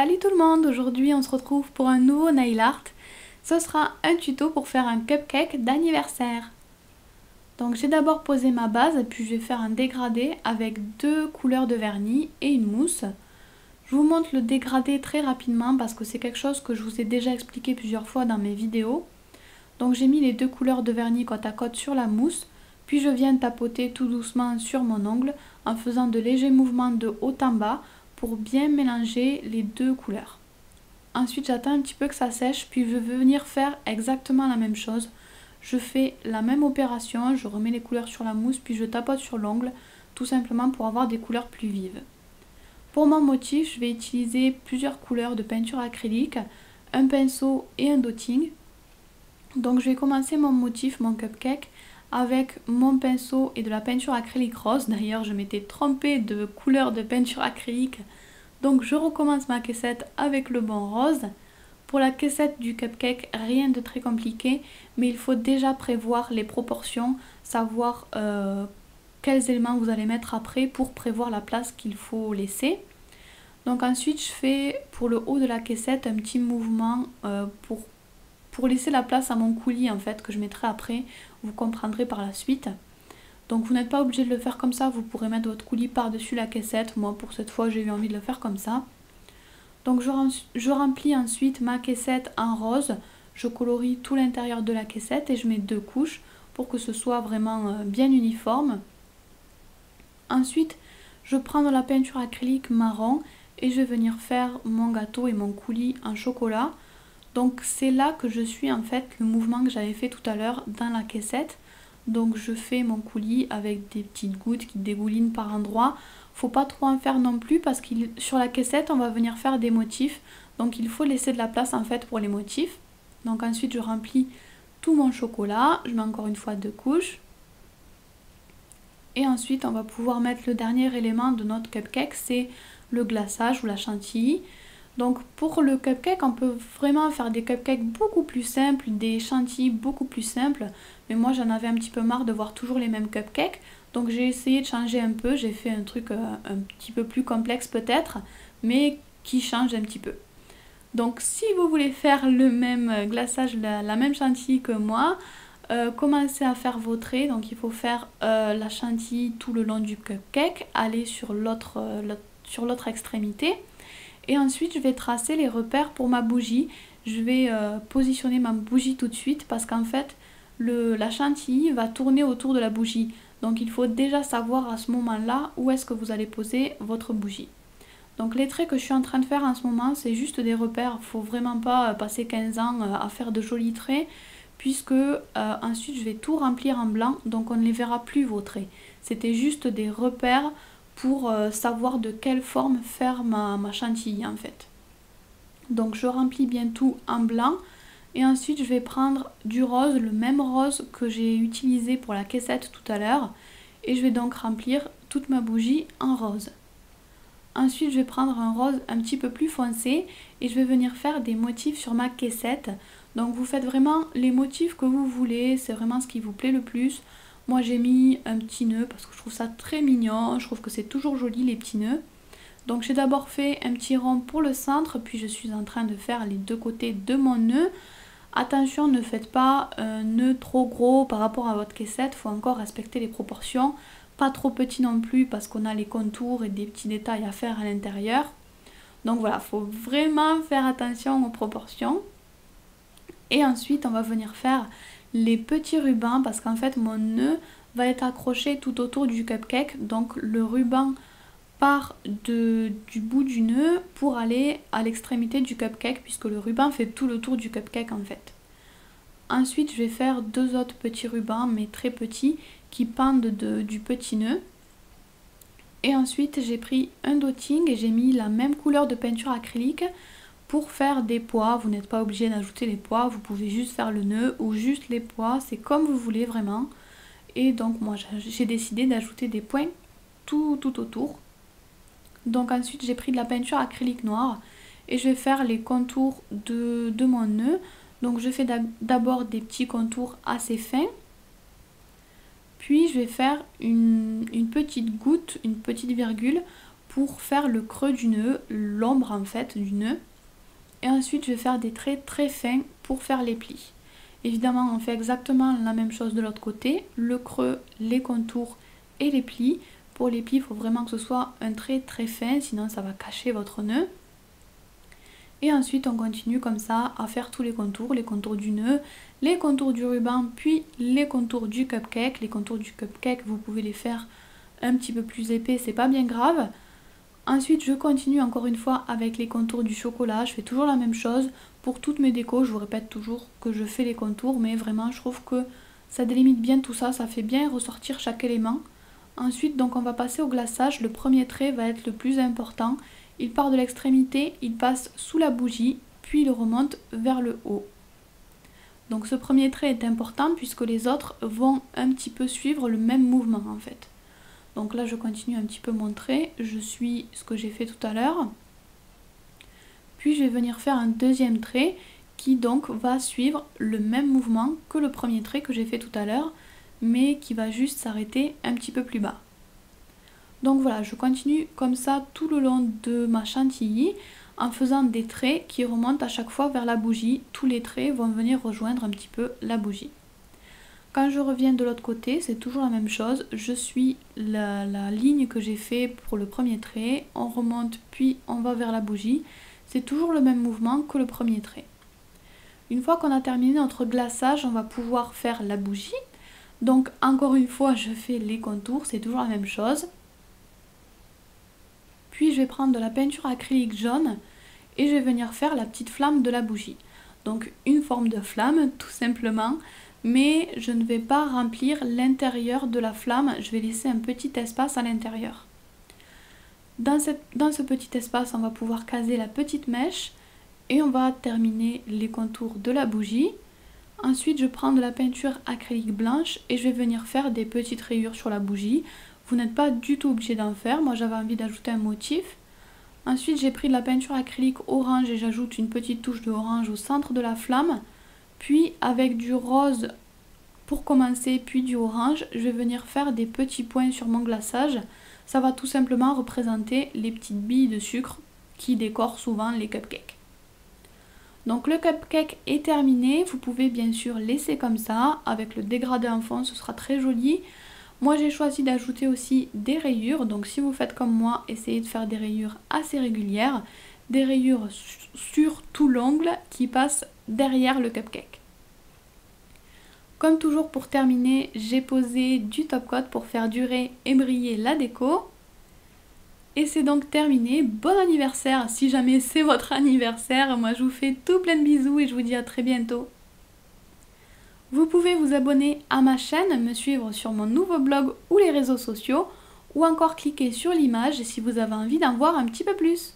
Salut tout le monde, aujourd'hui on se retrouve pour un nouveau nail art. Ce sera un tuto pour faire un cupcake d'anniversaire. Donc j'ai d'abord posé ma base, puis je vais faire un dégradé avec deux couleurs de vernis et une mousse. Je vous montre le dégradé très rapidement parce que c'est quelque chose que je vous ai déjà expliqué plusieurs fois dans mes vidéos. Donc j'ai mis les deux couleurs de vernis côte à côte sur la mousse, puis je viens tapoter tout doucement sur mon ongle en faisant de légers mouvements de haut en bas pour bien mélanger les deux couleurs. Ensuite j'attends un petit peu que ça sèche, puis je vais venir faire exactement la même chose. Je fais la même opération, je remets les couleurs sur la mousse, puis je tapote sur l'ongle, tout simplement pour avoir des couleurs plus vives. Pour mon motif, je vais utiliser plusieurs couleurs de peinture acrylique, un pinceau et un dotting. Donc je vais commencer mon motif, mon cupcake, avec mon pinceau et de la peinture acrylique rose. D'ailleurs je m'étais trompée de couleur de peinture acrylique, donc je recommence ma caissette avec le bon rose. Pour la caissette du cupcake, rien de très compliqué, mais il faut déjà prévoir les proportions, savoir quels éléments vous allez mettre après pour prévoir la place qu'il faut laisser. Donc ensuite je fais pour le haut de la caissette un petit mouvement pour laisser la place à mon coulis en fait, que je mettrai après, vous comprendrez par la suite. Donc vous n'êtes pas obligé de le faire comme ça, vous pourrez mettre votre coulis par-dessus la caissette. Moi pour cette fois j'ai eu envie de le faire comme ça. Donc je remplis ensuite ma caissette en rose, je colorie tout l'intérieur de la caissette et je mets deux couches pour que ce soit vraiment bien uniforme. Ensuite je prends de la peinture acrylique marron et je vais venir faire mon gâteau et mon coulis en chocolat. Donc c'est là que je suis en fait le mouvement que j'avais fait tout à l'heure dans la caissette. Donc je fais mon coulis avec des petites gouttes qui dégoulinent par endroits. Faut pas trop en faire non plus parce que sur la caissette on va venir faire des motifs. Donc il faut laisser de la place en fait pour les motifs. Donc ensuite je remplis tout mon chocolat. Je mets encore une fois deux couches. Et ensuite on va pouvoir mettre le dernier élément de notre cupcake, c'est le glaçage ou la chantilly. Donc pour le cupcake, on peut vraiment faire des cupcakes beaucoup plus simples, des chantilly beaucoup plus simples. Mais moi j'en avais un petit peu marre de voir toujours les mêmes cupcakes. Donc j'ai essayé de changer un peu, j'ai fait un truc un petit peu plus complexe peut-être, mais qui change un petit peu. Donc si vous voulez faire le même glaçage, la même chantilly que moi, commencez à faire vos traits. Donc il faut faire la chantilly tout le long du cupcake, aller sur l'autre extrémité. Et ensuite je vais tracer les repères pour ma bougie. Je vais positionner ma bougie tout de suite parce qu'en fait la chantilly va tourner autour de la bougie. Donc il faut déjà savoir à ce moment là où est-ce que vous allez poser votre bougie. Donc les traits que je suis en train de faire en ce moment, c'est juste des repères. Il ne faut vraiment pas passer 15 ans à faire de jolis traits, puisque ensuite je vais tout remplir en blanc, donc on ne les verra plus vos traits. C'était juste des repères pour savoir de quelle forme faire ma chantilly en fait. Donc je remplis bien tout en blanc et ensuite je vais prendre du rose, le même rose que j'ai utilisé pour la caissette tout à l'heure, et je vais donc remplir toute ma bougie en rose. Ensuite je vais prendre un rose un petit peu plus foncé et je vais venir faire des motifs sur ma caissette. Donc vous faites vraiment les motifs que vous voulez, c'est vraiment ce qui vous plaît le plus. Moi j'ai mis un petit nœud parce que je trouve ça très mignon, je trouve que c'est toujours joli les petits nœuds. Donc j'ai d'abord fait un petit rond pour le centre, puis je suis en train de faire les deux côtés de mon nœud. Attention, ne faites pas un nœud trop gros par rapport à votre caissette, il faut encore respecter les proportions. Pas trop petit non plus parce qu'on a les contours et des petits détails à faire à l'intérieur. Donc voilà, il faut vraiment faire attention aux proportions. Et ensuite on va venir faire les petits rubans parce qu'en fait mon nœud va être accroché tout autour du cupcake. Donc le ruban part du bout du nœud pour aller à l'extrémité du cupcake puisque le ruban fait tout le tour du cupcake en fait. Ensuite je vais faire deux autres petits rubans mais très petits qui pendent du petit nœud. Et ensuite j'ai pris un dotting et j'ai mis la même couleur de peinture acrylique pour faire des pois. Vous n'êtes pas obligé d'ajouter les pois, vous pouvez juste faire le nœud ou juste les pois, c'est comme vous voulez vraiment. Et donc moi j'ai décidé d'ajouter des points tout autour. Donc ensuite j'ai pris de la peinture acrylique noire et je vais faire les contours de mon nœud. Donc je fais d'abord des petits contours assez fins. Puis je vais faire une petite goutte, une petite virgule pour faire le creux du nœud, l'ombre en fait du nœud. Et ensuite je vais faire des traits très fins pour faire les plis. Évidemment on fait exactement la même chose de l'autre côté, le creux, les contours et les plis. Pour les plis il faut vraiment que ce soit un trait très fin, sinon ça va cacher votre nœud. Et ensuite on continue comme ça à faire tous les contours du nœud, les contours du ruban, puis les contours du cupcake. Les contours du cupcake vous pouvez les faire un petit peu plus épais, c'est pas bien grave. Ensuite je continue encore une fois avec les contours du chocolat, je fais toujours la même chose. Pour toutes mes décos, je vous répète toujours que je fais les contours, mais vraiment je trouve que ça délimite bien tout ça, ça fait bien ressortir chaque élément. Ensuite donc on va passer au glaçage, le premier trait va être le plus important. Il part de l'extrémité, il passe sous la bougie, puis il remonte vers le haut. Donc ce premier trait est important puisque les autres vont un petit peu suivre le même mouvement en fait. Donc là je continue un petit peu mon trait, je suis ce que j'ai fait tout à l'heure. Puis je vais venir faire un deuxième trait qui donc va suivre le même mouvement que le premier trait que j'ai fait tout à l'heure, mais qui va juste s'arrêter un petit peu plus bas. Donc voilà, je continue comme ça tout le long de ma chantilly en faisant des traits qui remontent à chaque fois vers la bougie. Tous les traits vont venir rejoindre un petit peu la bougie. Quand je reviens de l'autre côté, c'est toujours la même chose. Je suis la ligne que j'ai fait pour le premier trait, on remonte puis on va vers la bougie. C'est toujours le même mouvement que le premier trait. Une fois qu'on a terminé notre glaçage, on va pouvoir faire la bougie. Donc encore une fois, je fais les contours, c'est toujours la même chose. Puis je vais prendre de la peinture acrylique jaune et je vais venir faire la petite flamme de la bougie. Donc une forme de flamme tout simplement, mais je ne vais pas remplir l'intérieur de la flamme, je vais laisser un petit espace à l'intérieur. Dans ce petit espace, on va pouvoir caser la petite mèche et on va terminer les contours de la bougie. Ensuite, je prends de la peinture acrylique blanche et je vais venir faire des petites rayures sur la bougie. Vous n'êtes pas du tout obligé d'en faire, moi j'avais envie d'ajouter un motif. Ensuite, j'ai pris de la peinture acrylique orange et j'ajoute une petite touche de orange au centre de la flamme. Puis avec du rose pour commencer, puis du orange, je vais venir faire des petits points sur mon glaçage. Ça va tout simplement représenter les petites billes de sucre qui décorent souvent les cupcakes. Donc le cupcake est terminé, vous pouvez bien sûr laisser comme ça, avec le dégradé en fond, ce sera très joli. Moi j'ai choisi d'ajouter aussi des rayures, donc si vous faites comme moi, essayez de faire des rayures assez régulières, des rayures sur tout l'ongle qui passent derrière le cupcake. Comme toujours pour terminer, j'ai posé du top coat pour faire durer et briller la déco. Et c'est donc terminé, bon anniversaire si jamais c'est votre anniversaire, moi je vous fais tout plein de bisous et je vous dis à très bientôt. Vous pouvez vous abonner à ma chaîne, me suivre sur mon nouveau blog ou les réseaux sociaux, ou encore cliquer sur l'image si vous avez envie d'en voir un petit peu plus.